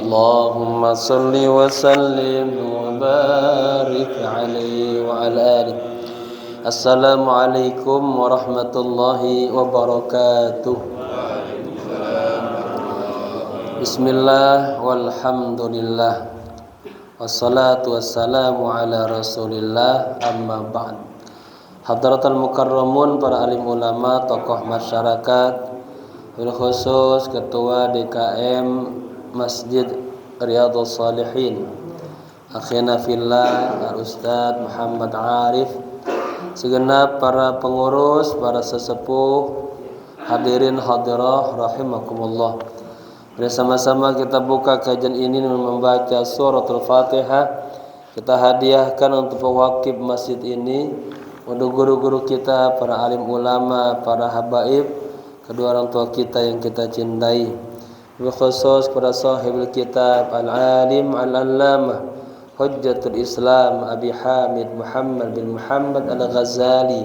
اللهم صل وسلم وبارك عليه وعلى آله. Assalamualaikum warahmatullahi wabarakatuh. Bismillah walhamdulillah wassalatu wassalamu ala rasulillah, amma ba'd. Hadratul mukarramun, para alim ulama, tokoh masyarakat, bil khusus Ketua DKM Masjid Riyadhus Shalihin, akhina fillah Al-Ustaz Muhammad Arif, segenap para pengurus, para sesepuh, hadirin hadirah rahimakumullah. Bersama-sama kita buka kajian ini dengan membaca suratul Fatihah. Kita hadiahkan untuk pewakif masjid ini, untuk guru-guru kita, para alim ulama, para habaib, kedua orang tua kita yang kita cintai. Khusus kepada sahibul kitab al-alim al-allamah Hujjatul Islam Abi Hamid Muhammad bin Muhammad al-Ghazali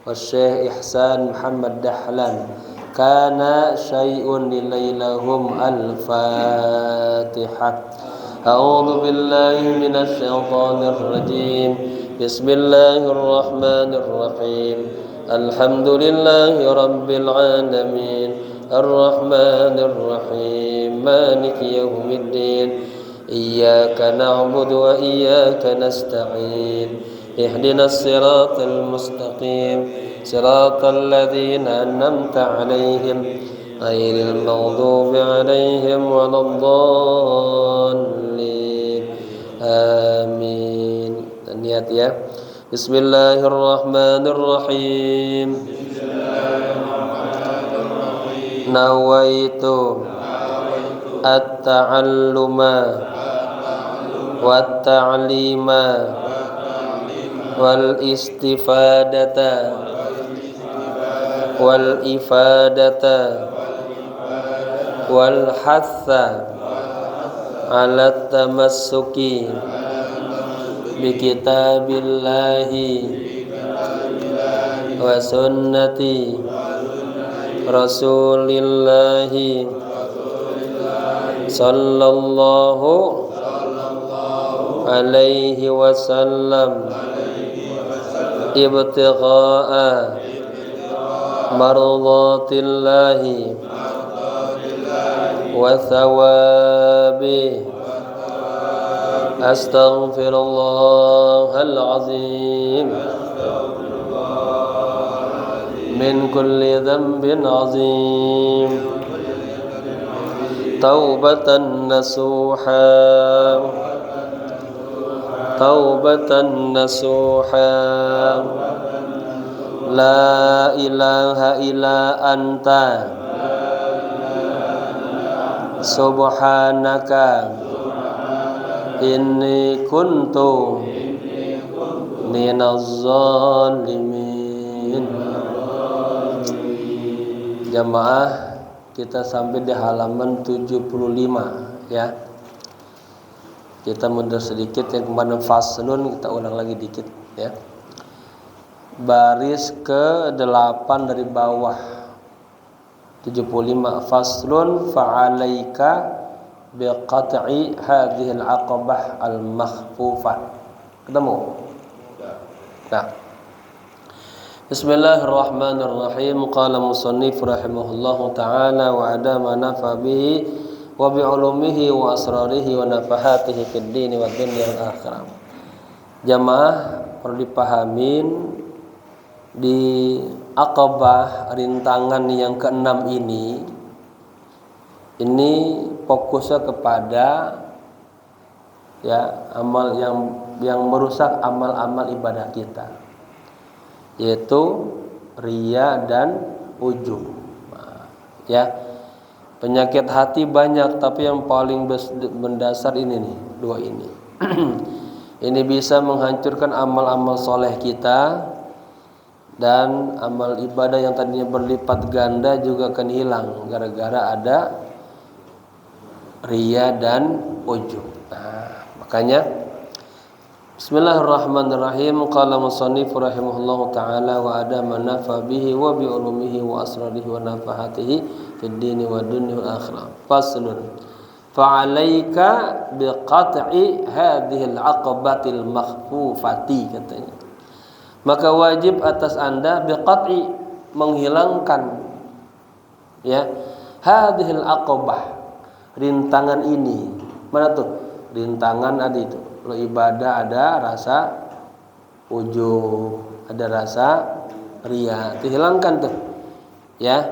wa Syekh Ihsan Muhammad Dahlan. Kana syai'un lilailahum al-Fatihah. A'udzu billahi minasy syaithanir rajim. Bismillahirrahmanirrahim. Alhamdulillahi rabbil alamin. Ar-Rahmanir Rahim. Maliki yaumiddin. Iyyaka na'budu wa iyyaka nasta'in. Ihdinas siratal mustaqim. Siratal ladzina an'amta 'alaihim ghairil maghdubi 'alaihim waladdallin. Amin. Niat ya. Bismillahirrahmanirrahim. Nawaitu at-ta'alluma wat-ta'lima wal-istifadata wal-ifadata wal-hatha ala tamassuki bi kitabillahi wa sunnati Rasulillahi sallallahu alaihi wasallam ibtigha'a mardatillahi wa thawabi. Astaghfirullahal azim min kulli dhanbin azim. Taubatan nasuha, taubatan nasuha. La ilaha illa anta subhanaka inni kuntu minaz zalimin. Jamaah, kita sampai di halaman 75 ya. Kita mundur sedikit, yang kemarin faslun kita ulang lagi dikit ya. Baris ke-8 dari bawah 75. Faslun fa'alaika biqat'i hadhihi al-aqabah al-makhfufah. Ketemu? Nah. Bismillahirrahmanirrahim. Qala musannif rahimahullahu ta'ala wa adama nafa bihi wa bi'ulumihi wa asrarihi wa nafahatihi fid dini wa dunya wal akhirah. Jamaah, perlu dipahamin di aqabah rintangan yang ke-6 ini fokusnya kepada ya amal yang merusak amal-amal ibadah kita, yaitu riya dan ujub. Ya, penyakit hati banyak, tapi yang paling mendasar ini nih, dua ini. Ini bisa menghancurkan amal-amal soleh kita, dan amal ibadah yang tadinya berlipat ganda juga akan hilang gara-gara ada riya dan ujub. Nah, makanya Bismillahirrahmanirrahim. Qala musannif rahimahullahu ta'ala wa adama nafa bihi wa bi ulumihi wa asrarihi wa nafahatihi fid dini wa dunya wal akhirah. Faslun. Fa'alaika biqat'i hadhil aqabatil makhfufati katanya. Maka wajib atas Anda biqat'i menghilangkan ya hadhil aqabah rintangan ini. Mana tuh? Rintangan ada itu. Kalau ibadah ada rasa ujub, ada rasa riya. Dihilangkan tuh. Ya.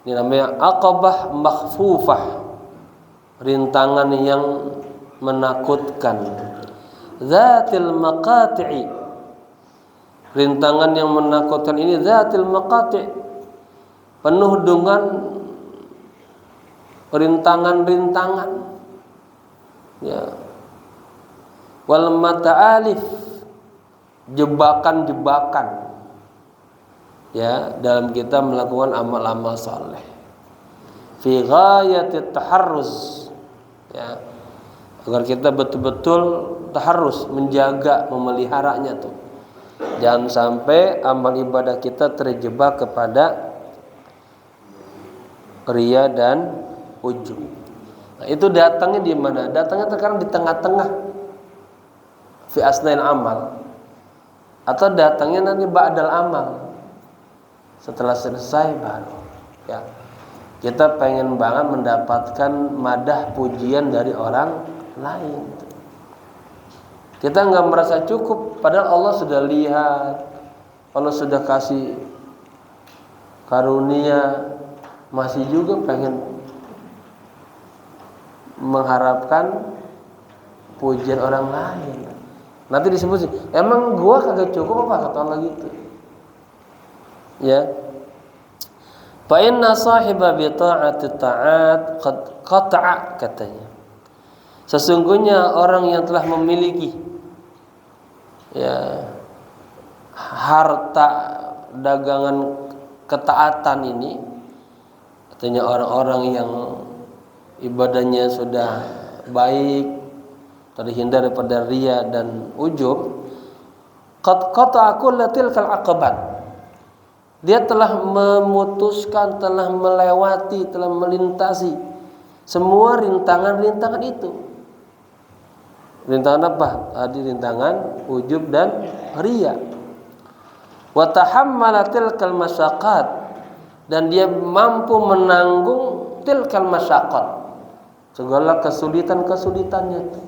Ini namanya aqabah makhfufah. Rintangan yang menakutkan. Zatil maqati'i. Rintangan yang menakutkan ini zatil maqati'. Penuh dengan rintangan-rintangan. Ya. Wal mata'alif. Jebakan-jebakan. Ya, dalam kita melakukan amal-amal saleh. Fi ghayatit taharruz. Ya, agar kita betul-betul taharrus, menjaga, memeliharanya tuh. Jangan sampai amal ibadah kita terjebak kepada riya dan ujub. Nah, itu datangnya di mana? Datangnya terkadang di tengah-tengah fi asnail amal, atau datangnya nanti ba'dal amal, setelah selesai baru ya. Kita pengen banget mendapatkan madah pujian dari orang lain. Kita nggak merasa cukup, padahal Allah sudah lihat, Allah sudah kasih karunia, masih juga pengen mengharapkan pujian orang lain. Nanti disebut sih, emang gua kagak cukup apa kata Allah gitu. Ya. Fa inna sahiba bi ta'ati ta'at qad qata'a katanya. Sesungguhnya orang yang telah memiliki ya harta dagangan ketaatan ini, katanya orang-orang yang ibadahnya sudah baik, terhindar daripada riya dan ujub, qad qata'a kullatil kal aqabat. Dia telah memutuskan, telah melewati, telah melintasi semua rintangan-rintangan itu. Rintangan apa? Tadi rintangan ujub dan riya. Wa tahammala tilkal masyaqqat, dan dia mampu menanggung tilkal masyaqqat, segala kesulitan-kesulitannya itu.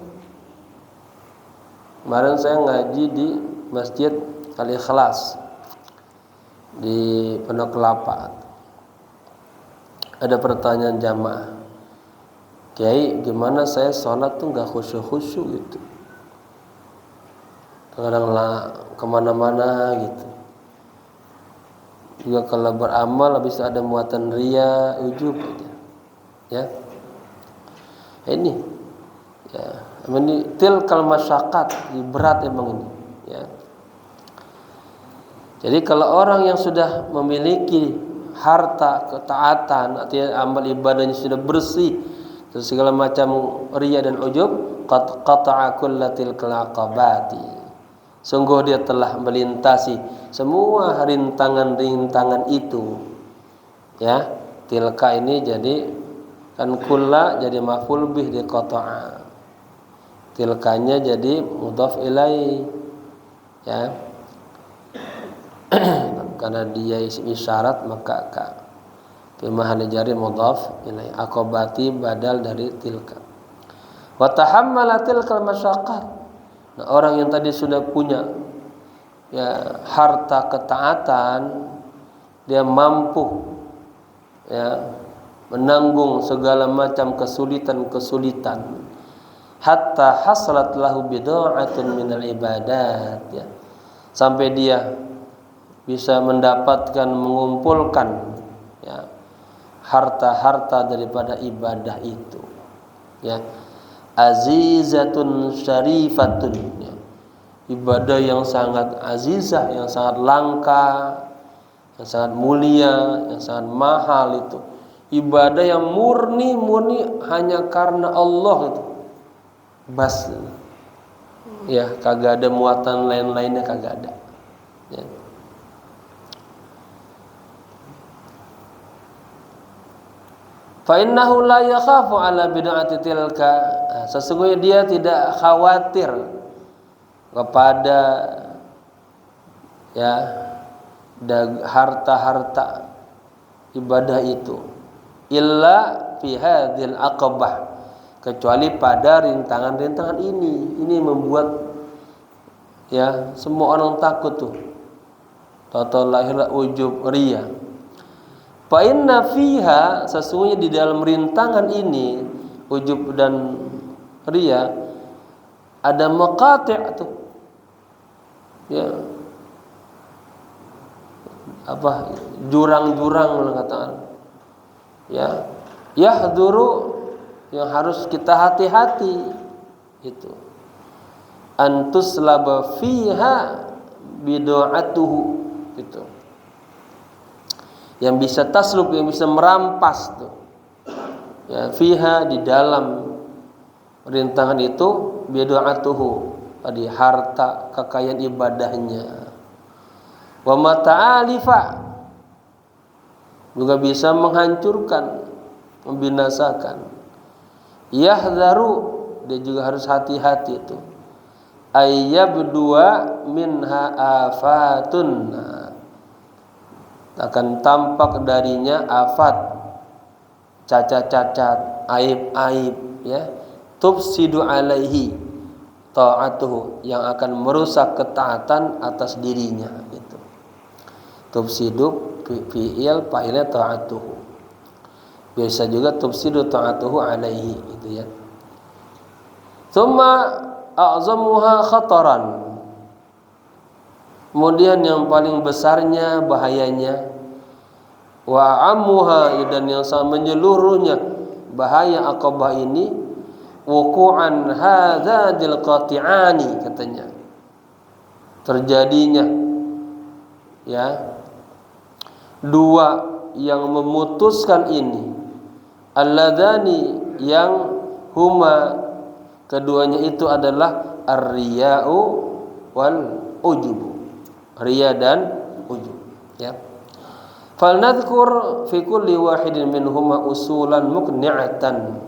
Kemarin saya ngaji di Masjid Al-Ikhlas di Pondok Kelapa. Ada pertanyaan jamaah, Kiai, gimana saya sholat tuh nggak khusyuk-khusyuk gitu, kadang kemana-mana gitu. Juga kalau beramal habis ada muatan riya, ujub aja. Ya, ini ya, ini tilkal masyaqqat, berat emang ini. Ya. Jadi kalau orang yang sudah memiliki harta ketaatan, artinya amal ibadahnya sudah bersih dari segala macam riya dan ujub, qad qata'a kullatil aqabati. Sungguh dia telah melintasi semua rintangan-rintangan itu. Ya, tilka ini jadi kan kulla jadi maf'ul bih di qata'a. Tilkanya jadi mudhaf ilai. Ya. Karena dia isim isyarat maka ka fi mahalli jari mudhaf ilai, aqabati badal dari tilka. Wa tahammala tilkal masyaqqat. Nah, orang yang tadi sudah punya ya harta ketaatan, dia mampu ya menanggung segala macam kesulitan-kesulitan, hatta hasalat lahu bid'atun minal ibadat, ya, sampai dia bisa mendapatkan, mengumpulkan ya harta-harta daripada ibadah itu, ya, azizatun syarifatun, ya, ibadah yang sangat azizah, yang sangat langka, yang sangat mulia, yang sangat mahal itu, ibadah yang murni hanya karena Allah itu, bas, ya, kagak ada muatan lain-lainnya, kagak ada, ya. Fa innahu la yakhafu ala bid'ati tilka. Sesungguhnya dia tidak khawatir kepada ya harta-harta ibadah itu illa fi hadhil aqabah, kecuali pada rintangan-rintangan ini membuat ya semua orang takut tuh. Tahu lahirlah ujub, riya. Fa inna fiha, sesungguhnya di dalam rintangan ini ujub dan riya ada maqati' tuh. Ya. Apa? Jurang-jurang katakan. Ya. Yahduru, yang harus kita hati-hati itu. Antus laba fiha bid'atuhu gitu. Yang bisa taslub, yang bisa merampas tuh. Ya, fiha di dalam rintangan itu bid'atuhu, tadi harta kekayaan ibadahnya. Wa mata'alifa, juga bisa menghancurkan, membinasakan. Yahdharu, dia juga harus hati-hati itu. Ayyabdua minha afatun, akan tampak darinya afat, cacat-cacat, aib-aib ya. Tufsidu alaihi ta'atuhu, yang akan merusak ketaatan atas dirinya gitu. Tufsidu fi'il fa'ilnya ta'atuhu. Biasa juga tufsidu ta'atuhu alaihi gitu ya. Tsumma a'zamuha khataran, kemudian yang paling besarnya bahayanya, wa ammuha, dan yang sangat menyeluruhnya bahaya aqabah ini, wuqu'an hadzal qati'ani, katanya terjadinya ya dua yang memutuskan ini, alladzani, yang huma, keduanya itu adalah ar-riya'u wal ujubu, riya dan ujub ya. Falnadhkur fi kulli wahidin minhuma usulan muqni'atan,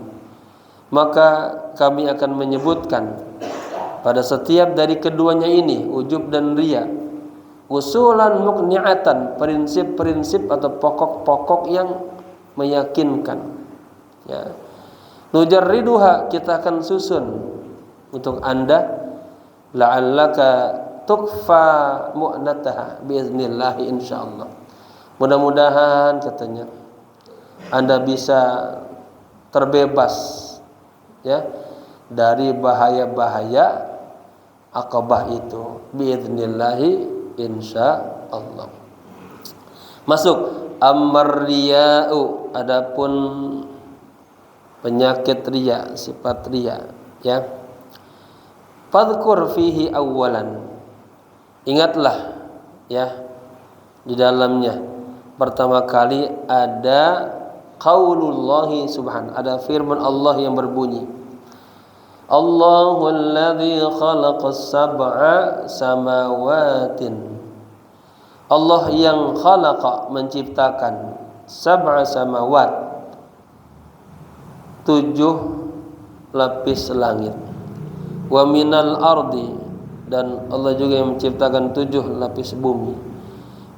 maka kami akan menyebutkan pada setiap dari keduanya ini, ujub dan riya, usulan muqni'atan, prinsip-prinsip atau pokok-pokok yang meyakinkan ya. Nujarriduha, kita akan susun untuk Anda, la'allaka tukfa mu'nataha biiznillah insyaallah. Mudah-mudahan katanya Anda bisa terbebas ya dari bahaya-bahaya aqabah itu biiznillah insyaallah. Masuk amar riya'u, adapun penyakit riya, sifat riya ya. Fadhkur fihi awwalan, ingatlah ya di dalamnya pertama kali ada qaulullahi subhanahu, ada firman Allah yang berbunyi, Allahul ladzi khalaqas sab'a samawatin, Allah yang khalaqa, menciptakan, sab'a samawat, 7 lapis langit, wa minal ardi, dan Allah juga yang menciptakan 7 lapis bumi,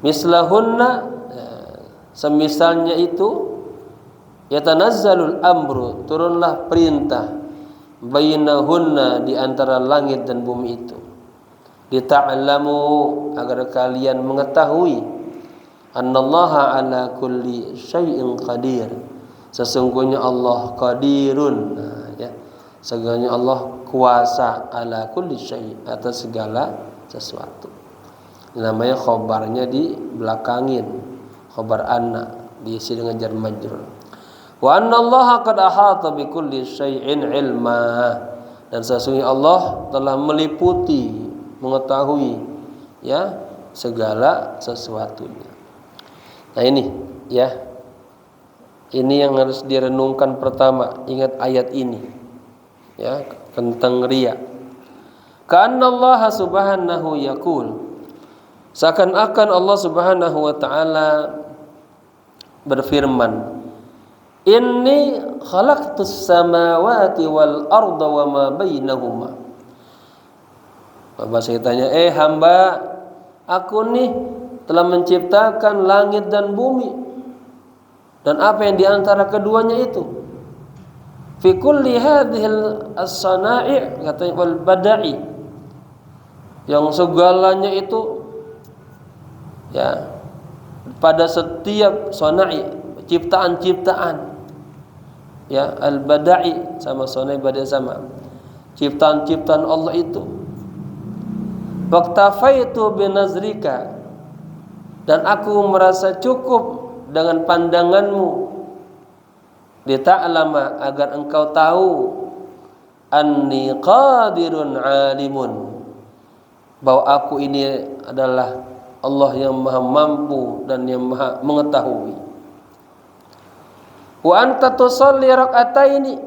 mislahunna, semisalnya itu, yatanazzalul amru, turunlah perintah, bainahunna, di antara langit dan bumi itu, lita'lamu, agar kalian mengetahui, annallaha ala kulli syai'in qadir, sesungguhnya Allah qadirun ya, sesungguhnya Allah kuasa, ala kulli syai', atas segala sesuatu. Namanya khobarnya di belakangin, khobar anna, diisi dengan jar majrur. Wa annallaha qad ahata bi kulli syai'in ilma, dan sesungguhnya Allah telah meliputi, mengetahui ya segala sesuatunya. Nah ini ya, ini yang harus direnungkan pertama. Ingat ayat ini ya tentang riya. Ka'annallaha subhanahu yaqul, seakan-akan Allah subhanahu wa ta'ala berfirman, Inni khalaqtus samawati wal arda wa ma bainahuma. Bahasa kitanya, hamba, aku nih telah menciptakan langit dan bumi dan apa yang di antara keduanya itu. Fi kulli hadhil as-sana'i, katanya, wal bada'i, yang segalanya itu ya pada setiap sana'i, ciptaan-ciptaan, ya, al-bada'i sama sana'i bada'i sama, ciptaan-ciptaan Allah itu. Waqtafaitu binazrika, dan aku merasa cukup dengan pandanganmu, lita'lama, agar engkau tahu, anni qadirun alimun, bahwa aku ini adalah Allah yang maha mampu dan yang maha mengetahui. Wa anta tusalli rak'ataini,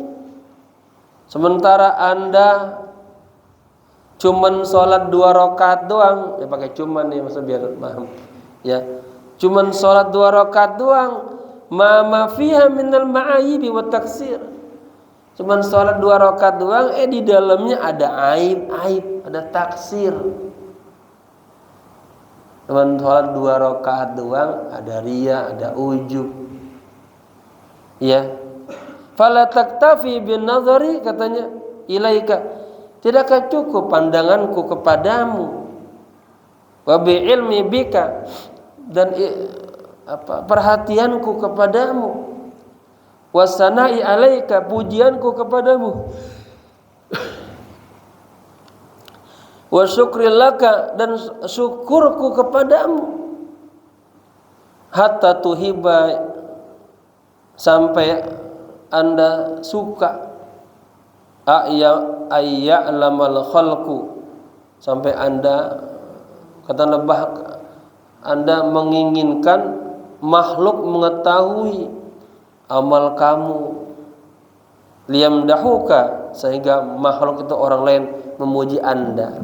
sementara Anda cuman sholat 2 rakaat doang, ya pakai cuman nih maksud biar paham, ya, cuman sholat 2 rakaat doang, ma fiha minal ma'ayibi wa taksir, cuman sholat 2 rakaat doang, di dalamnya ada aib-aib, ada taksir. Cuman sholat 2 rakaat doang, ada riya, ada ujub, ya. Fala taktafi bin nazari, katanya, ilaika, tidakkah cukup pandanganku kepadamu, wa bi ilmi bika, dan perhatianku kepadamu, wasana'i alaika, pujianku kepadamu, wa syukri laka, dan syukurku kepadamu, hatta tuhiba, sampai Anda suka, ayya'lamal khalqu, sampai Anda, kata lebah, Anda menginginkan makhluk mengetahui amal kamu, liyamdahuka, sehingga makhluk itu, orang lain, memuji Anda.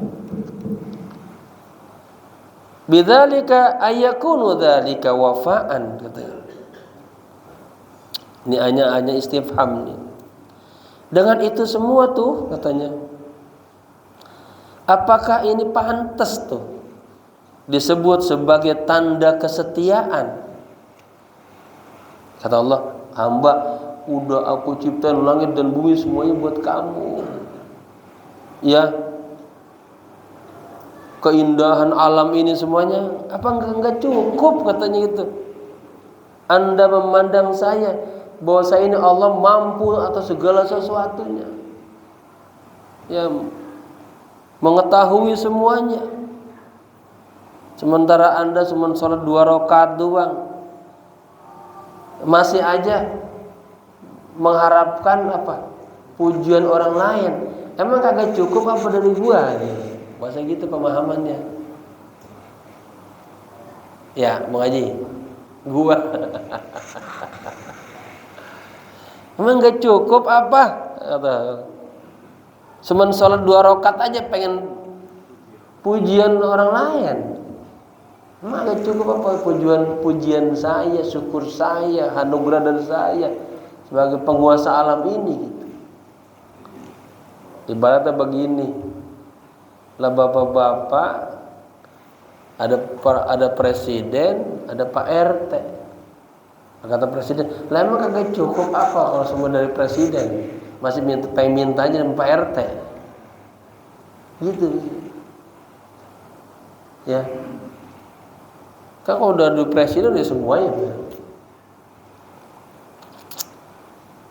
Bidzalika ayyakunu dzalika wafa'an, katanya. Ini hanya istifham nih. Dengan itu semua tuh, katanya, apakah ini pantas tuh disebut sebagai tanda kesetiaan? Kata Allah, hamba, udah aku ciptain langit dan bumi semuanya buat kamu, ya, keindahan alam ini semuanya, apa enggak cukup, katanya itu, Anda memandang saya bahwa saya ini Allah mampu atas segala sesuatunya, ya, mengetahui semuanya, sementara Anda cuma sholat 2 rakaat doang, masih aja mengharapkan apa? Pujian orang lain. Emang kagak cukup apa dari gua? Bahasa gitu pemahamannya. Ya, mau ngaji. Gua. Emang gak cukup apa? Cuman sholat 2 rakaat aja pengen pujian orang lain. Emang gak cukup apa pujian saya, syukur saya, anugerah dari saya sebagai penguasa alam ini, gitu. Ibaratnya begini, lah bapak-bapak, ada presiden, ada Pak RT. Kata presiden, lah emang kagak cukup apa kalau semua dari presiden, masih pengen minta aja dari Pak RT, gitu, ya. Kan kalau udah di presiden udah semuanya,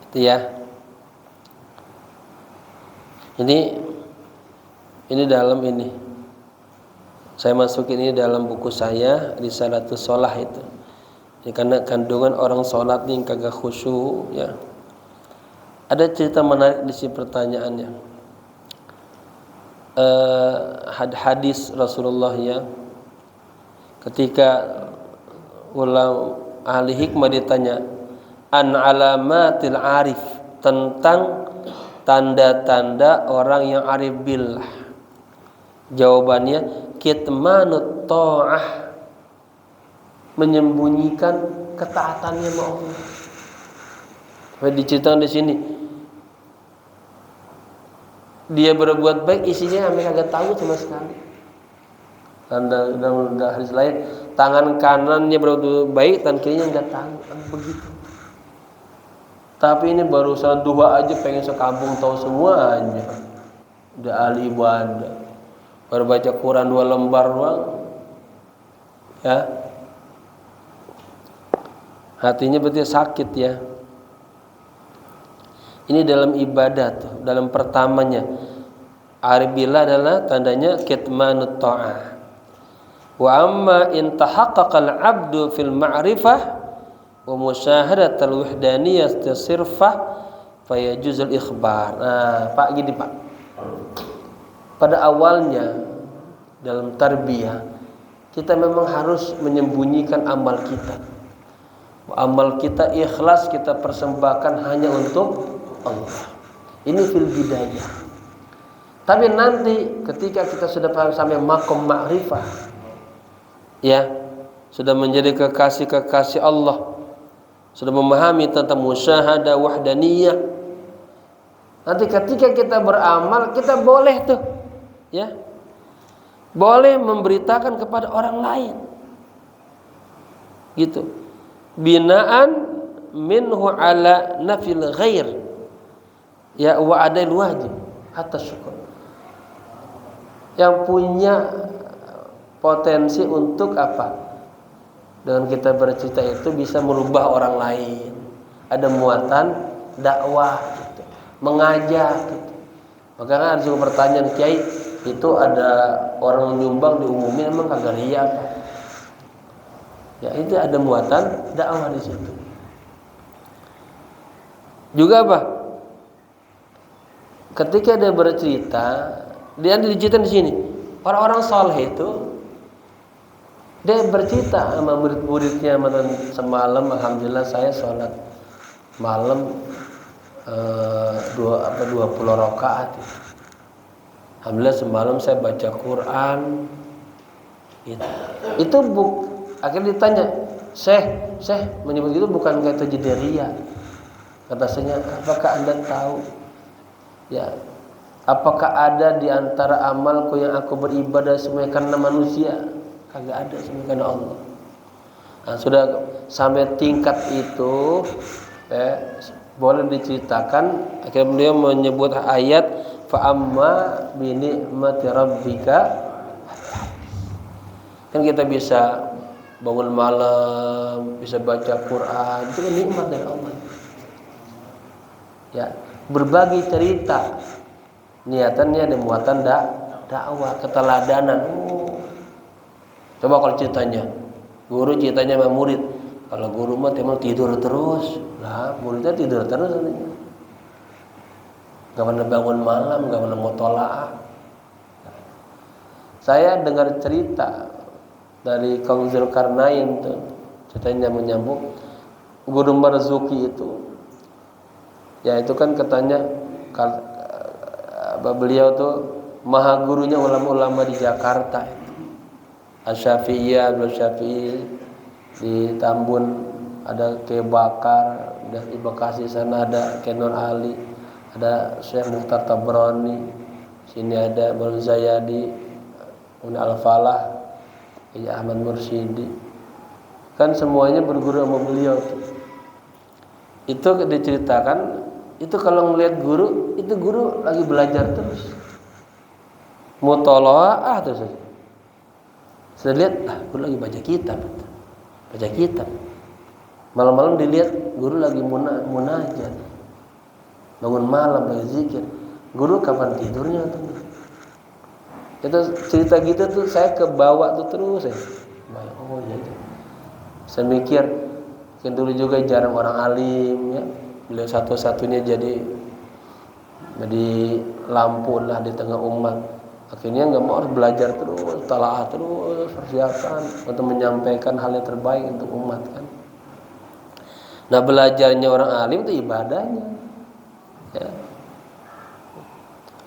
gitu ya. Ini dalam ini, saya masukin ini dalam buku saya Risalatus Shalah itu. Ini karena kandungan orang sholat nih kagak khusyuk, ya. Ada cerita menarik di sini pertanyaannya. Hadis Rasulullah, ya, ketika ahli hikmah ditanya an alamatil arif, tentang tanda-tanda orang yang arif billah. Jawabannya kitmanut ta'ah, menyembunyikan ketaatannya sama Allah. Diceritakan di sini dia berbuat baik, isinya mereka kagak tahu sama sekali. Dan dalam hadis lain, tangan kanannya berbuat baik, tangan kirinya nggak tahu, kan begitu. Tapi ini barusan dua aja pengen sekampung tahu semuanya. Udah ahli ibadah, baru baca Quran 2 lembar doang, ya. Hatinya berarti sakit ya. Ini dalam ibadat, dalam pertamanya. Arif billah adalah tandanya kitmanut ta'ah. Wa amma in tahaqqaqal 'abdu fil ma'rifah wa musyahadatul wahdaniyah tasirfah fayajuzul ikhbar. Nah, Pak gini Pak. Pada awalnya dalam tarbiyah kita memang harus menyembunyikan amal kita. Amal kita ikhlas kita persembahkan hanya untuk Allah. Ini fil bidayah. Tapi nanti ketika kita sudah sampai maqam ma'rifah, ya, sudah menjadi kekasih-kekasih Allah, sudah memahami tentang musyahadah wahdaniyah, nanti ketika kita beramal kita boleh tuh, ya, boleh memberitakan kepada orang lain, gitu. Binaan minhu ala nafil ghair, ya, wa adail wajib atas syukur. Yang punya potensi untuk apa? Dengan kita bercerita itu bisa merubah orang lain. Ada muatan dakwah gitu, mengajak gitu. Makanya ada juga pertanyaan, Kiai, itu ada orang nyumbang diumumin emang kagak riya apa? Ya, itu ada muatan dakwah di situ. Juga apa? Ketika dia bercerita, dia diceritakan di sini. Orang-orang saleh itu dia bercerita sama murid-muridnya, semalam alhamdulillah saya sholat malam 20 rakaat. Alhamdulillah semalam saya baca Quran. Itu akhirnya ditanya, Syekh menyebut itu bukan kata jadi riya. Kata saya, apakah Anda tahu? Ya, apakah ada di antara amalku yang aku beribadah semuanya karena manusia? Kagak ada, semuanya karena Allah. Nah, sudah sampai tingkat itu, boleh diceritakan. Akhirnya beliau menyebut ayat fa amma bi ni'mati rabbika. Kan kita bisa bangun malam, bisa baca Quran, itu kan nikmat dari Allah. Ya, berbagi cerita, niatannya ada muatan dakwah, keteladanan. Coba kalau ceritanya, guru ceritanya sama murid, kalau guru mah emang tidur terus, lah muridnya tidur terus, nggak pernah bangun malam, nggak pernah mutolaah. Saya dengar cerita dari Kang Zulkarnain tuh, ceritanya menyambung Guru Marzuki itu. Ya itu kan katanya beliau tuh maha gurunya ulama-ulama di Jakarta. Asy-Syafi'iyah, Abdul Syafi'i di Tambun, ada Kiai Bakar, di Bekasi sana ada Kenur Ali, ada Syekh Mukhtar Tabrani, sini ada Bal Zayadi, Al-Falah, Kiai Ahmad Mursyidi. Kan semuanya berguru sama beliau tuh. Itu diceritakan, itu kalau melihat guru, itu guru lagi belajar terus, mutolaah terus. Saya lihat, guru lagi baca kitab. Malam-malam dilihat guru lagi munajat, bangun malam lagi zikir. Guru kapan tidurnya tuh? Itu cerita gitu tuh saya kebawa tuh terus ya. Oh iya. Saya mikir, kan dulu juga jarang orang alim ya. Beliau satu-satunya jadi lampu lah di tengah umat. Akhirnya nggak mau, harus belajar terus, talaah terus, persiapan untuk menyampaikan hal yang terbaik untuk umat kan. Nah belajarnya orang alim itu ibadahnya. Ya.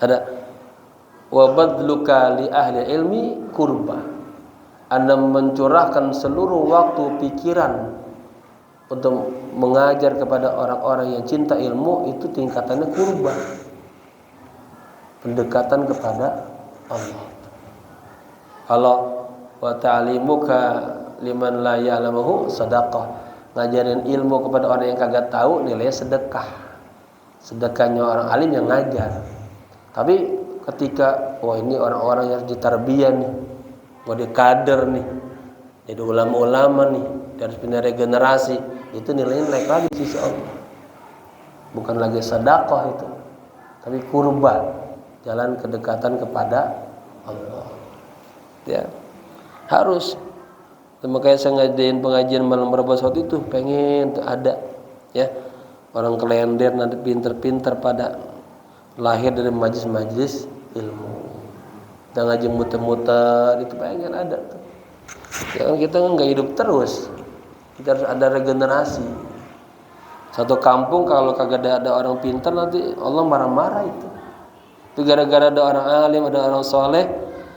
Ada wabadluka li ahli ilmi kurba. Anda mencurahkan seluruh waktu pikiran untuk mengajar kepada orang-orang yang cinta ilmu itu tingkatannya qurba, pendekatan kepada Allah. Kalau wa ta'limuka liman la ya'lamuhu sadaqah, ngajarin ilmu kepada orang yang kagak tahu nilainya sedekah. Sedekahnya orang alim yang ngajar. Tapi ketika ini orang-orang yang ditarbiyah nih, mau dikader nih, jadi ulama-ulama nih, harus pindah regenerasi, itu nilainya naik lagi di sisi Allah. Bukan lagi sedekah itu, tapi kurban, jalan kedekatan kepada Allah. Ya, harus. Makanya saya ngadain pengajian malam berapa waktu itu pengen ada, ya, orang kelender nanti pinter-pinter pada lahir dari majlis-majlis ilmu. Dan ngaji muter-muter itu pengen ada tuh. Ya kan kita nggak hidup terus, kita harus ada regenerasi. Satu kampung kalau kagak ada orang pintar nanti Allah marah-marah itu. Itu gara-gara ada orang alim, ada orang soleh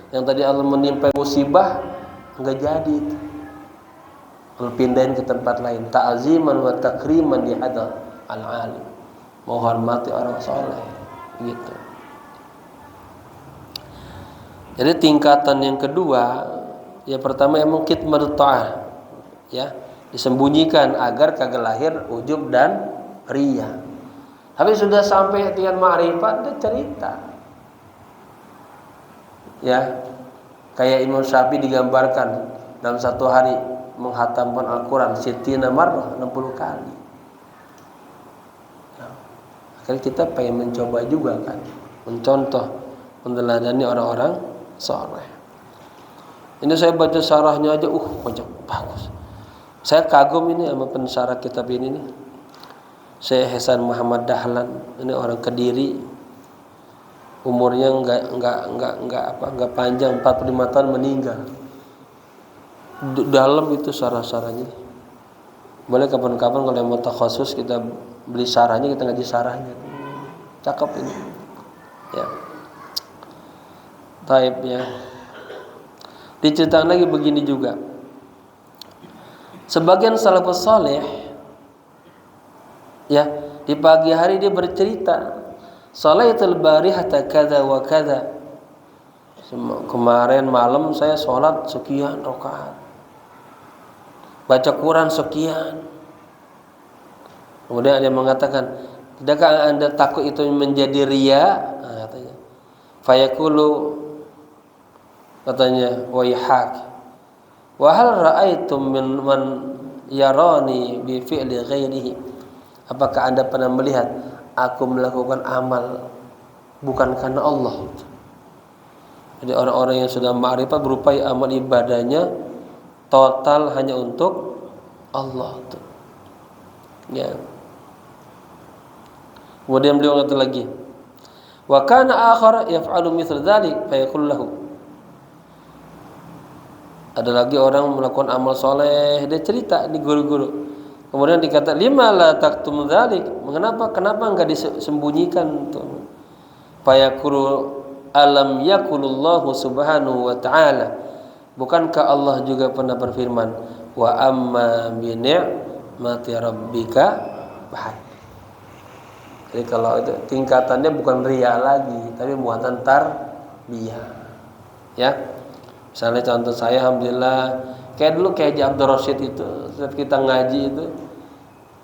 yang tadi Allah menimpa musibah nggak jadi itu. Allah pindahin ke tempat lain. Ta'ziman wa takriman di hadal al-alim. Menghormati orang soleh gitu. Jadi tingkatan yang kedua, ya pertama emang kitmat ta'ah, ya, disembunyikan agar kagak lahir ujub dan riya. Tapi sudah sampai tingkat ma'rifat, dia cerita. Ya, kayak Imam Syafi'i digambarkan dalam satu hari menghatamkan Al-Quran sittina marrah 60 kali. Nah, akhirnya kita pengen mencoba juga kan, mencontoh, meneladani orang-orang soleh. Ini saya baca syarahnya aja, bagus. Saya kagum ini sama pensyarah kitab ini nih. Syekh Hasan Muhammad Dahlan, ini orang Kediri. Umurnya enggak panjang, 45 tahun meninggal. Dalam itu syarah-syarahnya. Boleh kapan-kapan kalau yang mau takhasus kita beli syarahnya, kita ngaji syarahnya. Cakep ini. Ya. Taib ya. Diceritakan lagi begini juga. Sebagian salafus saleh, ya, di pagi hari dia bercerita, sholatul barihata kadza wa kadza. Kemarin malam saya sholat sekian rakaat, baca Quran sekian. Kemudian ada yang mengatakan, tidakkah anda takut itu menjadi riya? Katanya. Fayaqulu, katanya, wayhak, wa hal ra'aitum min man yarani bi fi'li ghairihi. Apakah anda pernah melihat aku melakukan amal bukan karena Allah? Jadi orang-orang yang sudah ma'rifat berupaya amal ibadahnya total hanya untuk Allah tuh. Ya. Kemudian beliau kata lagi, wa kana akhar yaf'alu mithla dzalik fa yaqul lahu. Ada lagi orang melakukan amal soleh, dia cerita di guru-guru. Kemudian dikata, lima la taktum dzalik. Kenapa enggak disembunyikan tuh? Fa yaqulu alam yakulullahu subhanahu wa ta'ala, bukankah Allah juga pernah berfirman, wa amma bi ni'mati rabbika bahad. Jadi kalau itu tingkatannya bukan riya lagi, tapi muatan tarbiyah. Ya. Misalnya contoh saya, alhamdulillah, kayak dulu kayak Haji Abdul Rasyid itu, setiap kita ngaji itu,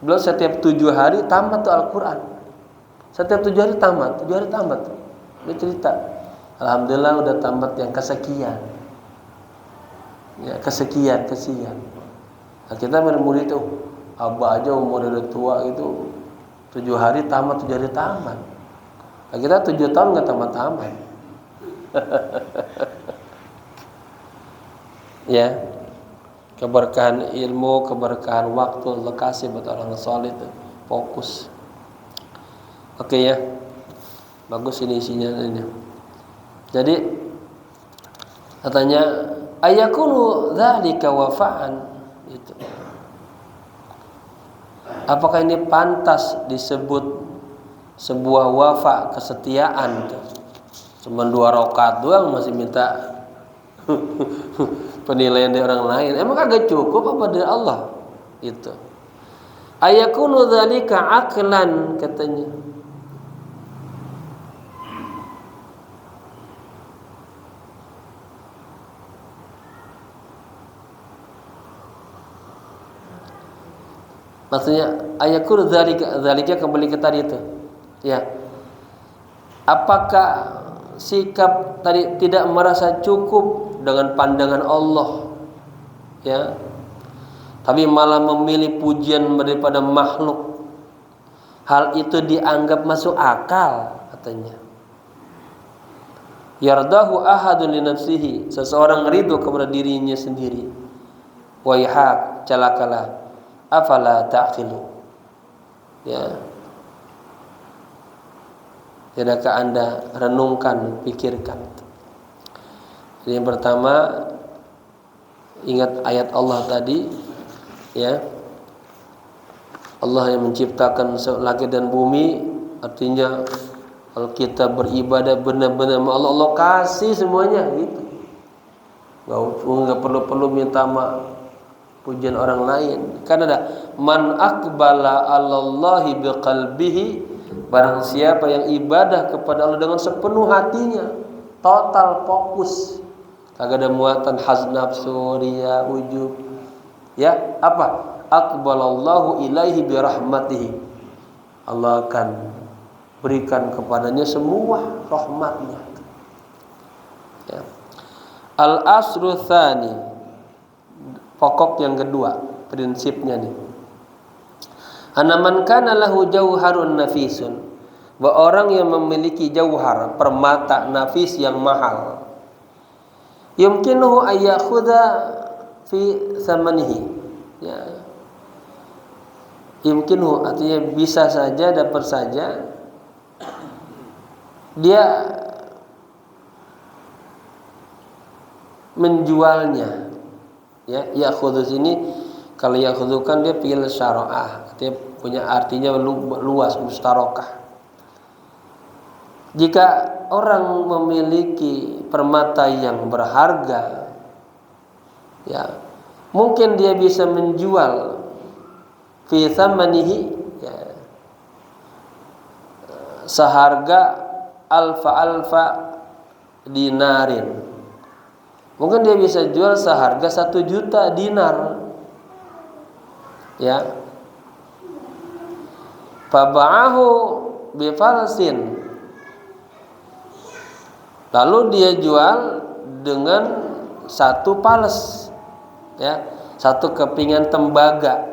beliau setiap 7 hari tamat tuh Al-Quran. Setiap 7 hari tamat, 7 hari tamat. Dia cerita, alhamdulillah udah tamat yang kesekian. Ya, kesekian. Nah, kita murid itu, abah aja umur udah tua itu 7 hari tamat, 7 hari tamat. Nah, kita 7 tahun nggak tamat-tamat. Ya, keberkahan ilmu, keberkahan waktu, lokasi buat orang soleh itu fokus. Oke ya, bagus ini isinya ini. Jadi katanya ayakunu dzalika wafa'an itu. Apakah ini pantas disebut sebuah wafa, kesetiaan tuh? Cuma 2 rakaat doang masih minta penilaian dari orang lain. Emang kagak cukup apa dari Allah? Itu. Ayakunu dzalika aqlan katanya. Maksudnya ayakunu dzalika kembali ke tadi itu. Ya. Apakah sikap tadi tidak merasa cukup dengan pandangan Allah, ya, tapi malah memilih pujian daripada makhluk, hal itu dianggap masuk akal katanya. Yardahu ahadun li nafsihi, seseorang ridho kepada dirinya sendiri. Waihak, celakalah, afala ta'qilu, ya. Tidakkah Anda renungkan, pikirkan? Jadi yang pertama, ingat ayat Allah tadi, ya. Allah yang menciptakan langit dan bumi, artinya kalau kita beribadah benar-benar Allah, Allah kasih semuanya gitu. Enggak perlu minta pujian orang lain. Karena ada man aqbala 'alallahi biqalbihi, barang siapa yang ibadah kepada Allah dengan sepenuh hatinya, total fokus, kagak ada muatan haz nafsu, riya, ujub. Ya, apa? Aqbalallahu ilaihi birahmatihi. Allah akan berikan kepadanya semua rahmatnya. Ya. Al-asru tsani, pokok yang kedua, prinsipnya nih. Anaman kana lahu jauharun nafisun, bahwa orang yang memiliki jauhar, permata nafis yang mahal, yumkinuhu ayyakhudha fi thamanihi, ya. Yumkinuhu artinya bisa saja, dapat saja dia menjualnya, ya. Yakhudhu sini kalau yakhudhu kan dia fi'il syara'ah, artinya punya artinya luas, mustarokah. Jika orang memiliki permata yang berharga, ya, mungkin dia bisa menjual fi thamanihi, ya, seharga alfa dinarin. Mungkin dia bisa jual seharga 1 juta dinar, ya. Faba'ahu bifalsin, lalu dia jual dengan 1 fals, ya, 1 kepingan tembaga.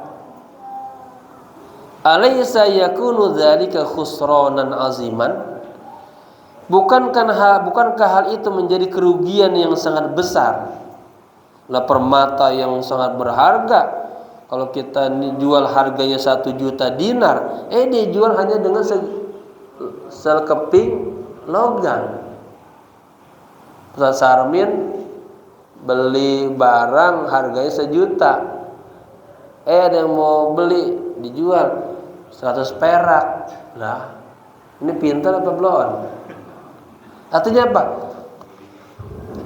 Alaysa yakunu dzalika khusranan aziman? Bukankah hal itu menjadi kerugian yang sangat besar? Lah permata yang sangat berharga, kalau kita jual harganya 1 juta dinar, dia jual hanya dengan sekeping logam. Ustaz Sarmin beli barang harganya 1 juta, ada yang mau beli, dijual 100 perak. Lah, ini pintar apa belum? Artinya apa?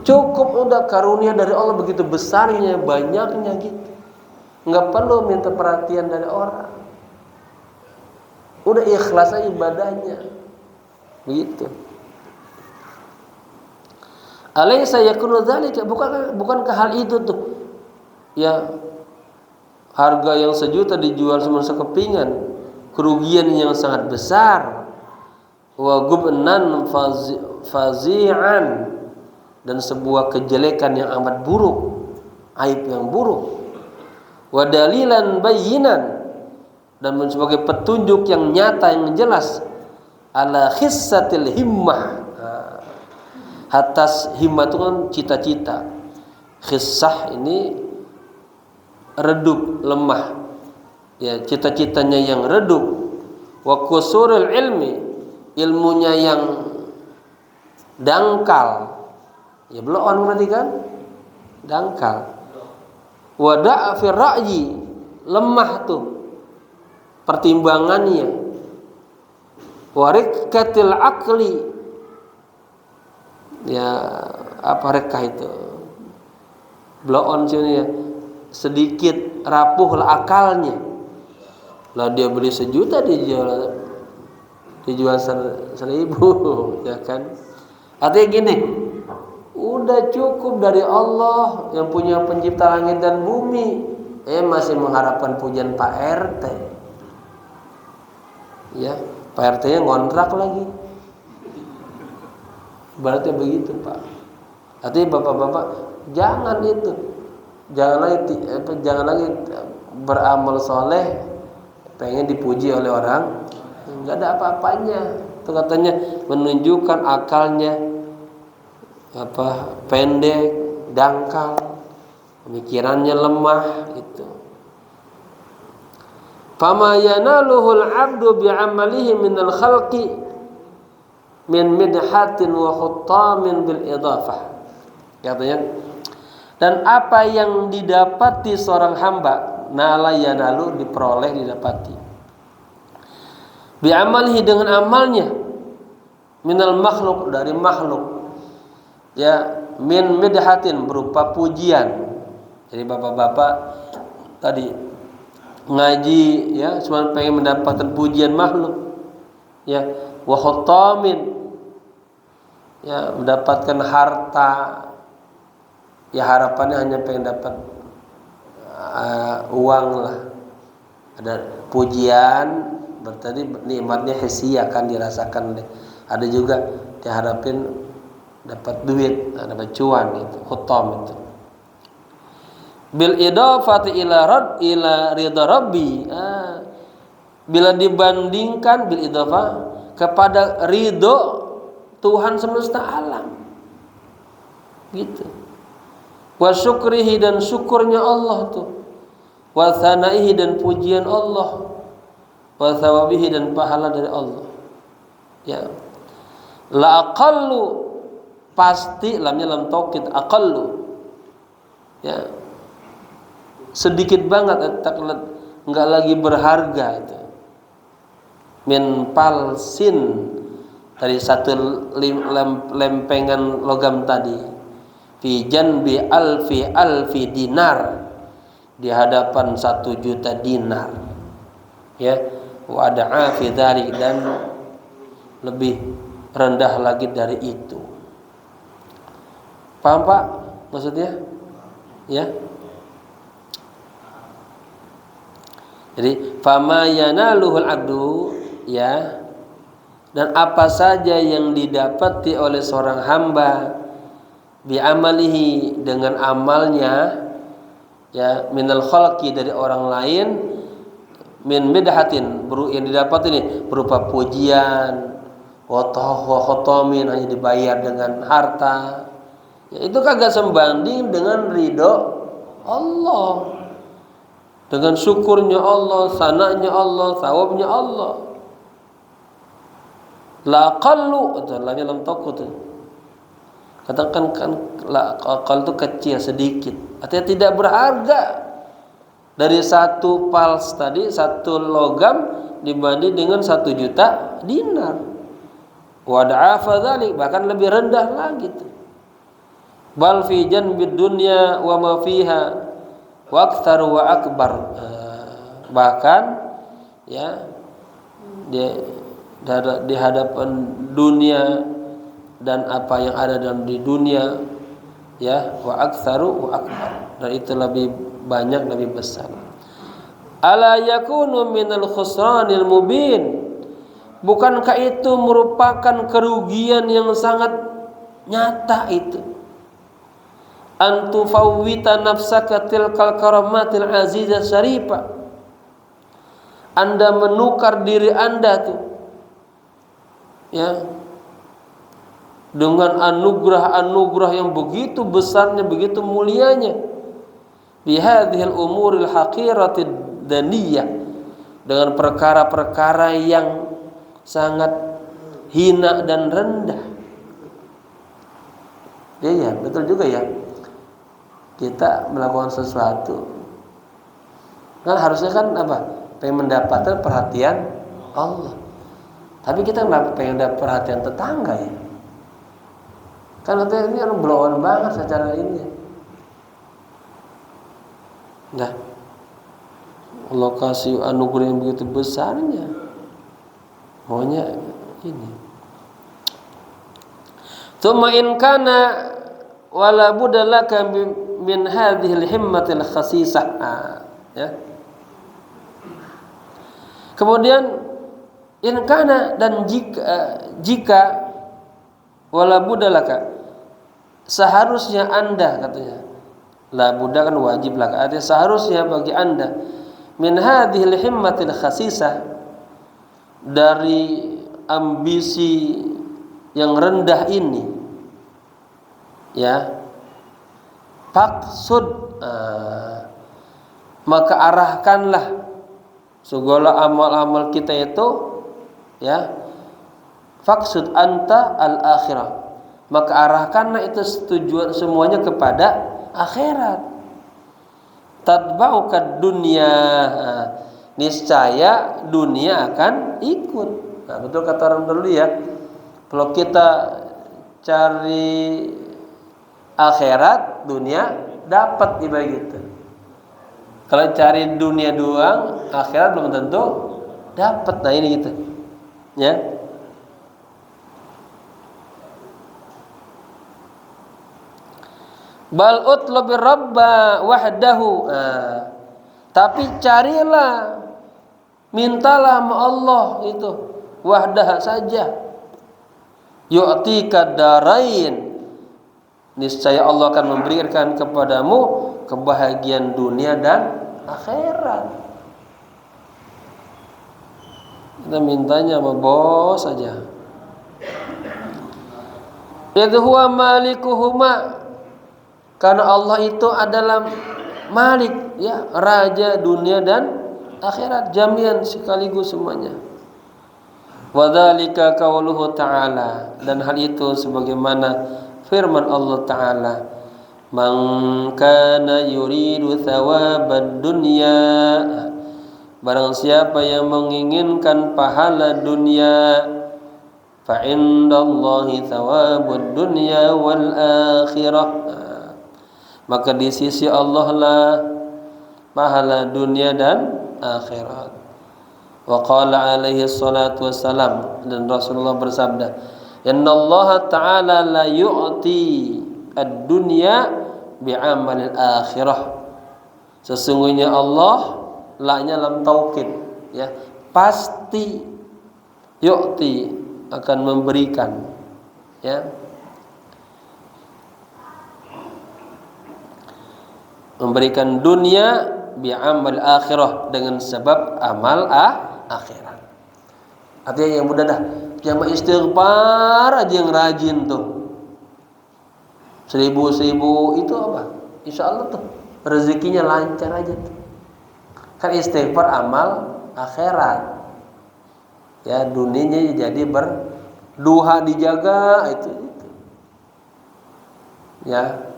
Cukup udah karunia dari Allah begitu besarnya, banyaknya gitu. Enggak perlu minta perhatian dari orang. Udah ikhlas aja ibadahnya. Begitu. Alaysa yakunu dzalika, bukankah hal itu tuh, ya, harga yang 1 juta dijual cuma sekepingan, kerugian yang sangat besar. Wa gubnan fazi'an, dan sebuah kejelekan yang amat buruk, aib yang buruk. Wa dalilan bayyinan, dan sebagai petunjuk yang nyata, yang jelas, ala khissatil himmah, atas himmah itu kan cita-cita, khissah ini redup, lemah, ya, cita-citanya yang redup. Wa qusurul ilmi, ilmunya yang dangkal, ya, bloon berarti kan dangkal. Wa da'fi ra'yi, lemah tuh pertimbangannya. Wa rikkatil aqli, ya, apa rekah itu, bloon sini, ya, sedikit rapuh akalnya. Lah dia beli 1.000.000 dijual 1.000, ya kan? Artinya gini, udah cukup dari Allah yang punya pencipta langit dan bumi. Masih mengharapkan pujian Pak RT. Ya, Pak RT-nya ngontrak lagi. Berarti begitu, Pak. Artinya bapak-bapak jangan itu. Jangan lagi beramal soleh pengen dipuji oleh orang, nggak ada apa-apanya. Itu katanya menunjukkan akalnya pendek, dangkal, pemikirannya lemah itu. Fama yanaluhul 'abdu bi'amalihi minal khalqi min midhatin wa khuttamin bil idafah. Katanya, dan apa yang didapati seorang hamba, nala yanalu diperoleh, didapati, bi'amalihi dengan amalnya, minal makhluk dari makhluk, ya, min midhatin berupa pujian. Jadi bapak-bapak tadi ngaji, ya, cuma pengen mendapatkan pujian makhluk, ya, wa khuttamin, ya, mendapatkan harta, ya, harapannya hanya pengen dapat uang lah. Ada pujian, berarti nikmatnya hisia akan dirasakan. Ada juga diharapin dapat duit, dapat cuan, itu khuttam itu. Bil idafati ila ridha rabbi. Bila dibandingkan bil idafah kepada ridho Tuhan semesta alam, gitu. Wa syukrihi, dan syukurnya Allah tuh. Wa thanaihi, dan pujian Allah. Wa thawabihi, dan pahala dari Allah. Ya. La aqallu, pasti, lamnya lam taukid, aqallu. Ya. Sedikit banget, enggak lagi berharga itu. Min palsin, dari satu lempengan logam tadi, fi janbi alfi dinar, di hadapan 1.000.000 dinar, ya, wa da'a fi dzalik, dan lebih rendah lagi dari itu. Paham Pak maksudnya? Ya. Jadi fama yanaluhul abdu, ya, dan apa saja yang didapati oleh seorang hamba bi amalihi, dengan amalnya, ya, minal khalqi, dari orang lain, min midhatin, yang didapat ini berupa pujian, wa khotomin, hanya dibayar dengan harta, ya, itu kagak sebanding dengan ridho Allah, dengan syukurnya Allah, sananya Allah, thawabnya Allah. La qallu, lamnya lam takut. Katakan kan la aqal itu kecil, sedikit, artinya tidak berharga. Dari satu pals tadi, satu logam, dibanding dengan 1.000.000 dinar. Wa da'afa dzalik, bahkan lebih rendah lagi tuh. Bal fi janbid dunya wa ma fiha wa aktsar wa akbar. Bahkan, ya, di hadapan dunia dan apa yang ada dalam di dunia, ya, wa aktsaru wa akbar, dan itu lebih banyak, lebih besar. Ala yakunu minal khusranil mubin, bukankah itu merupakan kerugian yang sangat nyata itu? Antu fawwita nafsaka tilkal karamatil azizah syarifah, Anda menukar diri Anda tuh, ya, dengan anugerah-anugerah yang begitu besarnya, begitu mulianya, bihadhil umuril haqiratid daniyah, dengan perkara-perkara yang sangat hina dan rendah. Ya, betul juga ya. Kita melakukan sesuatu kan harusnya kan apa? Pengen mendapatkan perhatian Allah. Tapi kita nggak pengen dapat perhatian tetangga, ya. Kan katanya ini orang blow-on banget secara ini. Nah, Allah kasih anugerah yang begitu besarnya, maunya ini. Tsumma in kana wala budalaka min hadhihi al-himmatil khasisah. Ya. Kemudian in kana, dan jika wala budalaka, seharusnya Anda, katanya. La buddha kan wajib lah, artinya seharusnya bagi Anda min hadhil himmatil khasisah, dari ambisi yang rendah ini, ya, faksud, maka arahkanlah segala amal-amal kita itu, ya, faksud anta al-akhirah, maka arahkanlah itu tujuan semuanya kepada akhirat. Tatba'uka dunya, niscaya dunia akan ikut. Nah, betul kata orang dulu ya, kalau kita cari akhirat, dunia dapat, ibarat gitu. Kalau cari dunia doang, akhirat belum tentu dapat. Nah ini gitu, ya. Bal utlubir rabba wahdahu, tapi carilah, mintalah sama Allah itu wahdah saja. Yu'tika darain, niscaya Allah akan memberikan kepadamu kebahagiaan dunia dan akhirat. Kita mintanya sama bos saja. Idh huwa malikuhuma, karena Allah itu adalah malik, ya, raja dunia dan akhirat, jamian sekaligus semuanya. Wa dzalika qauluhu ta'ala, dan hal itu sebagaimana firman Allah Ta'ala, man kana yuridu thawabad dunya, barang siapa yang menginginkan pahala dunia, fa indallahi thawabud dunya wal akhirah, maka di sisi Allah lah pahala dunia dan akhirat. Wa qala alaihi salatu wassalam, dan Rasulullah bersabda, innallaha ta'ala la yu'ti ad-dunya bi'amalil akhirah, sesungguhnya Allah, la-nya lam taukid, ya, pasti, yu'ti akan memberikan, ya, memberikan dunia bi'amal akhirah, dengan sebab amal akhirat. Artinya yang mudah dah, jamaah istighfar aja yang rajin tuh, 1000 itu apa? Insya Allah tuh rezekinya lancar aja tuh. Kan istighfar amal akhirat, ya, dunianya jadi berduha dijaga, itu. Ya,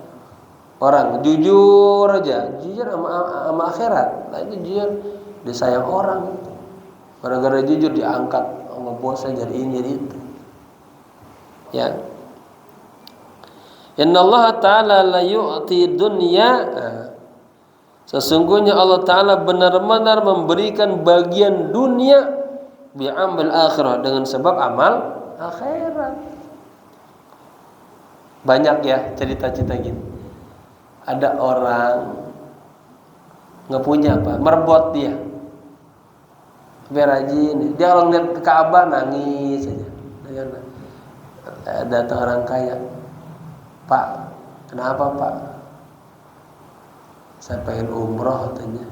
orang jujur aja, jujur sama akhirat, nah itu jujur disayang orang, gara-gara jujur diangkat sama bosnya jadi ini jadi itu, ya. Innallaha ta'ala la yu'ti dunya, sesungguhnya Allah Ta'ala benar-benar memberikan bagian dunia bi'amal akhirah, dengan sebab amal akhirat. Banyak ya cerita-cerita gitu. Ada orang nggak punya apa, merbot dia, biar rajin. Dia kalau lihat ke Ka'bah nangis saja. Datang orang kaya, Pak, kenapa Pak? Saya pengen umroh katanya,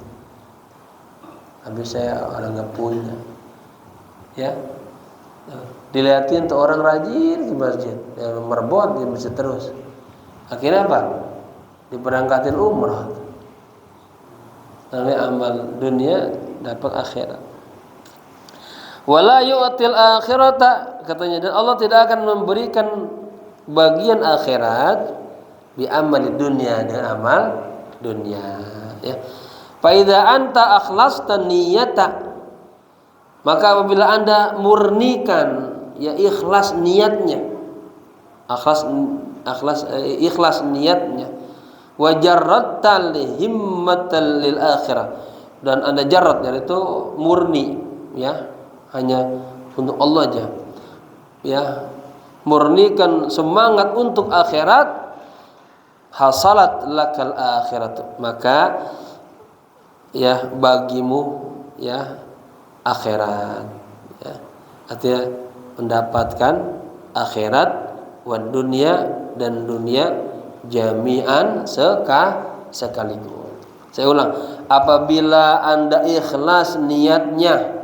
habis saya orang nggak punya, ya. Dilihatin tuh orang rajin ke masjid, yang merbot dia masjid terus. Akhirnya apa? Diberangkatin umrah. Namanya amal dunia dapat akhirat. Wala yu'til akhirata, katanya, dan Allah tidak akan memberikan bagian akhirat bi amali dunia, dengan amal dunia, ya. Fa idza anta akhlasta niyyata, maka apabila Anda murnikan, ya, ikhlas niatnya, ikhlas niatnya, wa jarradta himmatal lil akhirah, dan Anda jarad, yaitu murni, ya, hanya untuk Allah aja, ya, murnikan semangat untuk akhirat, hasalat lakal akhirat, maka ya bagimu ya akhirat, ya, artinya mendapatkan akhirat wa dunia dan dunia jami'an sekaligus. Saya ulang, apabila Anda ikhlas niatnya,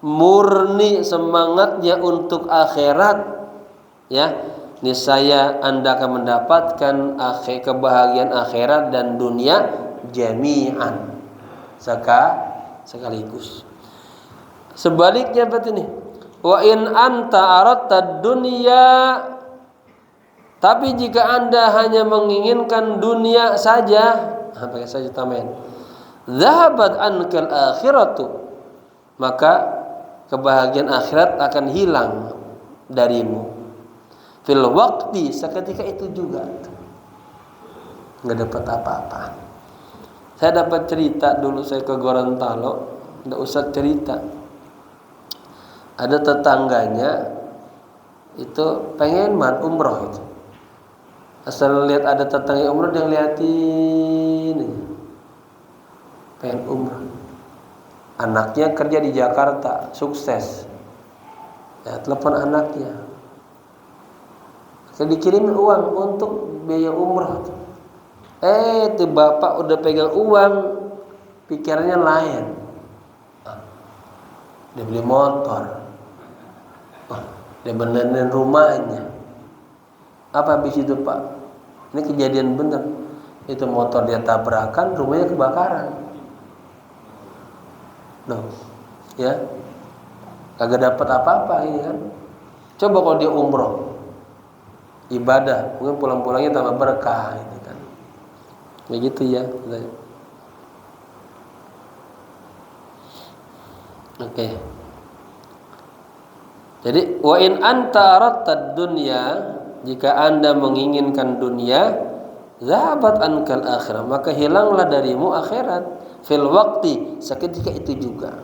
murni semangatnya untuk akhirat, ya, niscaya Anda akan mendapatkan kebahagiaan akhirat dan dunia jami'an sekaligus. Sebaliknya berarti ini, wa in anta aradta dunya, tapi jika Anda hanya menginginkan dunia saja, pakai saja tambahan, zahabat ankal akhiratu, maka kebahagiaan akhirat akan hilang darimu. Fil waqti, seketika itu juga nggak dapat apa-apa. Saya dapat cerita dulu saya ke Gorontalo, nggak usah cerita. Ada tetangganya itu pengen banget umroh itu. Asal lihat ada tetangga umroh dia ngeliatin, pengen umroh. Anaknya kerja di Jakarta, sukses. Ya, telepon anaknya. Saya dikirimin uang untuk biaya umroh. Tuh bapak udah pegang uang, pikirannya lain. Dia beli motor. Dia benerin rumahnya. Apa habis itu Pak? Ini kejadian bener. Itu motor dia tabrakan, rumahnya kebakaran. Loh, ya, kagak dapat apa-apa ini kan. Coba kalau dia umroh, ibadah, mungkin pulang-pulangnya tambah berkah, gitu kan. Begitu ya. Oke. Jadi wa in anta aradta dunya, jika Anda menginginkan dunia, zahabat ankal akhirah, maka hilanglah darimu akhirat, fil waqti, seketika itu juga.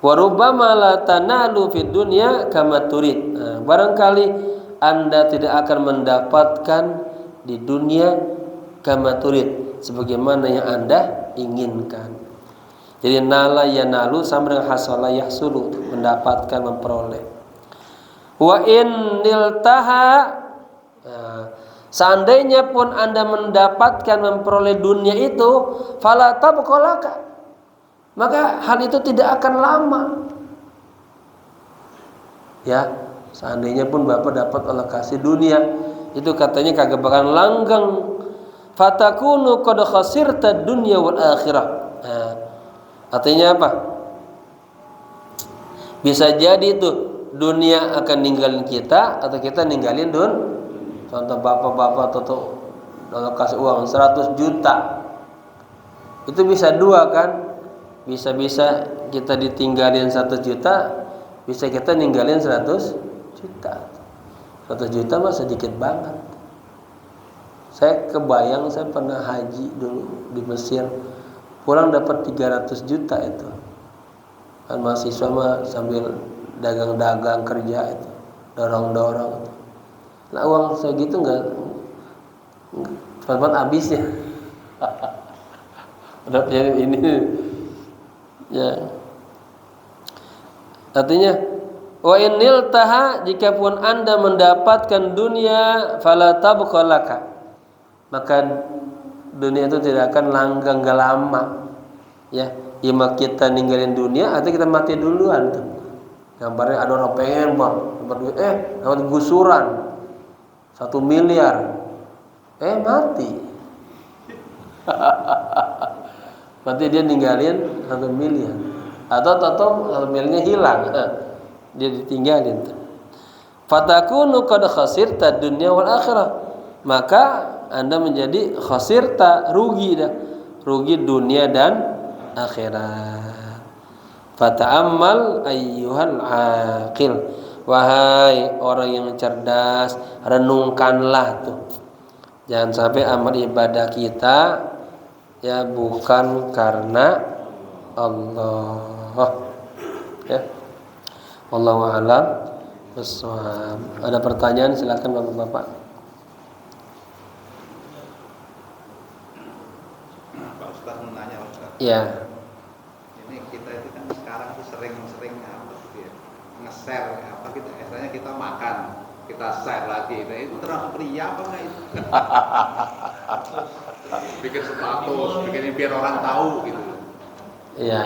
Wa rubbama la tanalu fid dunya kama turid. Barangkali Anda tidak akan mendapatkan di dunia kama turid, sebagaimana yang Anda inginkan. Jadi nala yanalu sama dengan hasala yahsulu, mendapatkan, memperoleh. Wa in niltaha, seandainya pun Anda mendapatkan, memperoleh dunia itu, fala tabqalaka, maka hal itu tidak akan lama. Ya, seandainya pun Bapak dapat alokasi dunia, itu katanya kagak bakalan langgeng. Fatakunu qad khasirta dunya wal akhirah. Artinya apa? Bisa jadi itu dunia akan ninggalin kita, atau kita ninggalin Contoh bapak-bapak atau kasih uang 100 juta, itu bisa dua kan? Bisa-bisa kita ditinggalin 100 juta, bisa kita ninggalin 100 juta. 100 juta mah sedikit banget. Saya kebayang, saya pernah haji dulu di Mesir, pulang dapat 300 juta itu. Kan mahasiswa mah sambil dagang-dagang kerja itu, dorong-dorong. Nah uang segitu nggak cepat habisnya. Udah jadi ini ya. Artinya wa innil taha, jikapun Anda mendapatkan dunia, fala tabqalaka, maka dunia itu tidak akan langgeng, gak lama. Ya, ima kita ninggalin dunia atau kita mati duluan tuh. Gambarnya ada orang pengen bang, dapat gusuran 1 miliar, mati. Berarti dia ninggalin 1 miliar, atau 1 miliarnya hilang, dia ditinggalin. Fatakunu qad khasirta dunya wal akhirah, maka Anda menjadi khasirta, rugi dah, rugi dunia dan akhirat. Fata'ammal ayyuhal aqil, wahai orang yang cerdas, renungkanlah tuh. Jangan sampai amal ibadah kita ya bukan karena Allah. Ya. Wallahu a'lam bishawab. Ada pertanyaan, silakan Bapak-bapak. Pak Ustaz mau nanya, Ustaz. Ya. Ini kita itu kan sekarang tuh sering apa gitu ya, nge-share apa kita, misalnya kita makan, kita share lagi. Nah, itu termasuk ria apa enggak itu? Bikin status, bikin biar orang tahu gitu. Iya.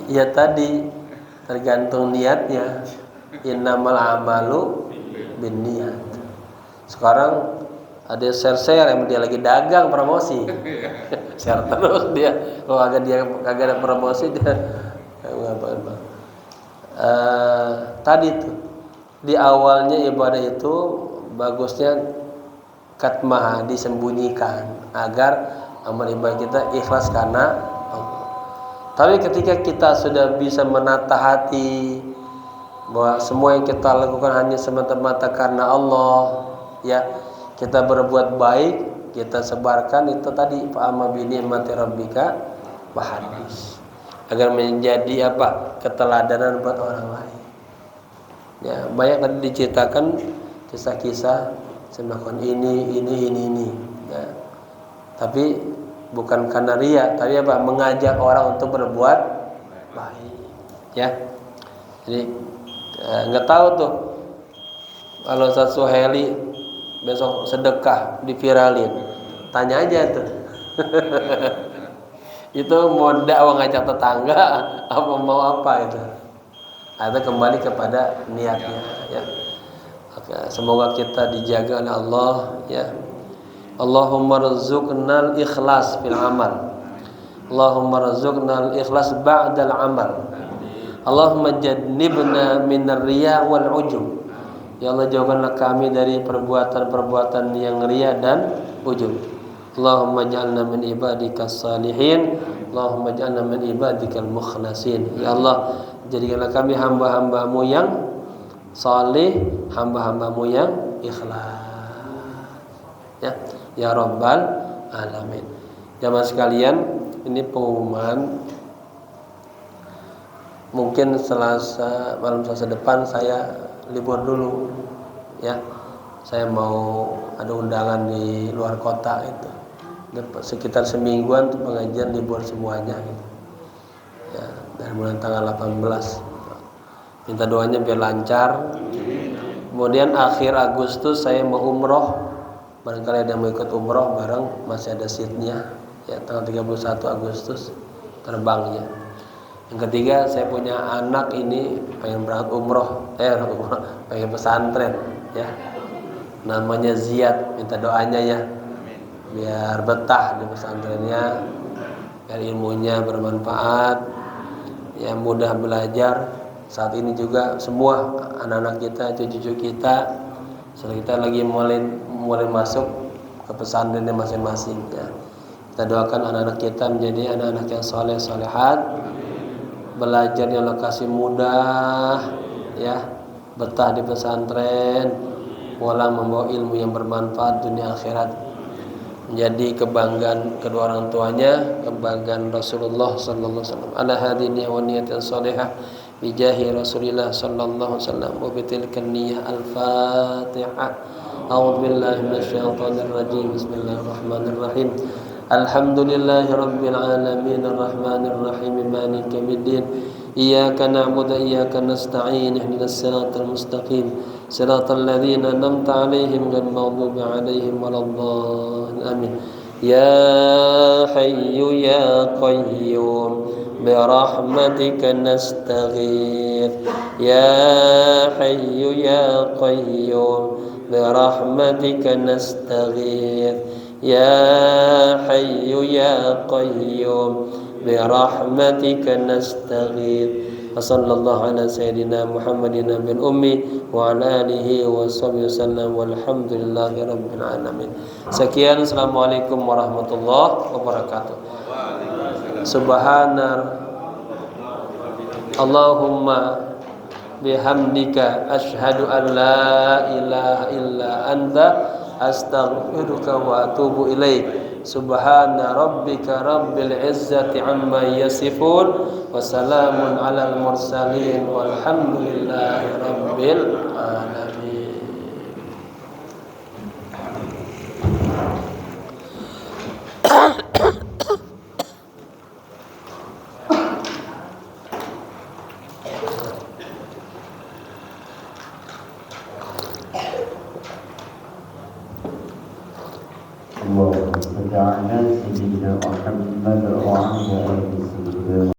Ya tadi tergantung niatnya. Innamal amalu binniyat. Sekarang ada share yang dia lagi dagang promosi. Share terus dia. Kalau kagak ada promosi dia ngapain. Tadi tuh di awalnya ibadah itu bagusnya katmah, disembunyikan agar amal ibadah kita ikhlas karena Allah. Tapi ketika kita sudah bisa menata hati bahwa semua yang kita lakukan hanya semata-mata karena Allah, ya kita berbuat baik, kita sebarkan itu tadi fa'amma bi ni'mati rabbika fahadits, agar menjadi apa? Keteladanan buat orang lain. Ya, banyak tadi diceritakan kisah-kisah melakukan ini. Ya. Tapi bukan karena riya, tapi apa? Mengajak orang untuk berbuat baik. Ya. Jadi nggak tahu tuh kalau Ustaz Suhaili besok sedekah diviralin, tanya aja tuh. Itu mau dakwah ngajak tetangga apa mau apa itu? Itu kembali kepada niatnya, ya. Oke, semoga kita dijaga oleh Allah, ya. Allahumma rzuqnal ikhlas fil amal. Allahumma rzuqnal ikhlas ba'dal amal. Allahumma jannibna minar riya wal ujub. Ya Allah, jauhkanlah kami dari perbuatan-perbuatan yang riya dan ujub. Allahumma ja'alna min ibadikas salihin. Allahumma ja'alna min ibadikal mukhlasin. Ya Allah, jadikanlah kami hamba-hambamu yang salih, hamba-hambamu yang ikhlas. Ya Rabbal alamin. Jamaah sekalian, ini pengumuman. Mungkin malam Selasa depan saya libur dulu, ya. Saya mau ada undangan di luar kota itu. Sekitar semingguan untuk pengajian libur semuanya gitu. Ya, dari mulai tanggal 18. Minta doanya biar lancar. Kemudian akhir Agustus saya mau umroh. Barangkali ada yang mau ikut umroh bareng, masih ada seatnya. Ya, tanggal 31 Agustus terbangnya. Yang ketiga, saya punya anak ini pengen berangkat umroh, pengen pesantren, ya. Namanya Ziyad, minta doanya ya, biar betah di pesantrennya, biar ilmunya bermanfaat, ya mudah belajar. Saat ini juga semua anak-anak kita, cucu-cucu kita, setelah kita lagi mulai masuk ke pesantrennya masing-masing, ya. Kita doakan anak-anak kita menjadi anak-anak yang soleh solehat, belajarnya lokasi mudah, ya, betah di pesantren, pulang membawa ilmu yang bermanfaat dunia akhirat, menjadi kebanggaan kedua orang tuanya, kebanggaan Rasulullah sallallahu alaihi wasallam. Ala hadhihi wa niyatin salihah bi jahi Rasulillah sallallahu alaihi wasallam wa bi tilkan niyyah al-Fatihah. A'udzu billahi minasyaitonir rajim. Bismillahirrahmanirrahim. Alhamdulillahi rabbil alamin arrahmanir rahim maliki yaumiddin iyyaka na'budu wa iyyaka nasta'in ihdinas siratal mustaqim siratal ladzina an'amta 'alaihim ghairil maghdubi 'alaihim waladdallin amin. Ya hayyu ya qayyum bi rahmatika nastaghith. Ya hayyu ya qayyum bi rahmatika nastaghith. Ya hayyu ya qayyum bi rahmatika nastaghith. Wassallallahu ala sayyidina Muhammadin nabiyil ummi wa ala alihi wa sahbihi wasallam walhamdulillahi rabbil alamin. Sekian, assalamualaikum warahmatullahi wabarakatuh. Subhana Allahumma bihamdika asyhadu an la ilaha illa anta astaghfiruka wa atubu ilaik. Subhana rabbika rabbil izzati amma yasifun wa salamun alal mursalin walhamdulillahi rabbil alamin. اللهم صل على سيدنا محمد وعلى آل سيدنا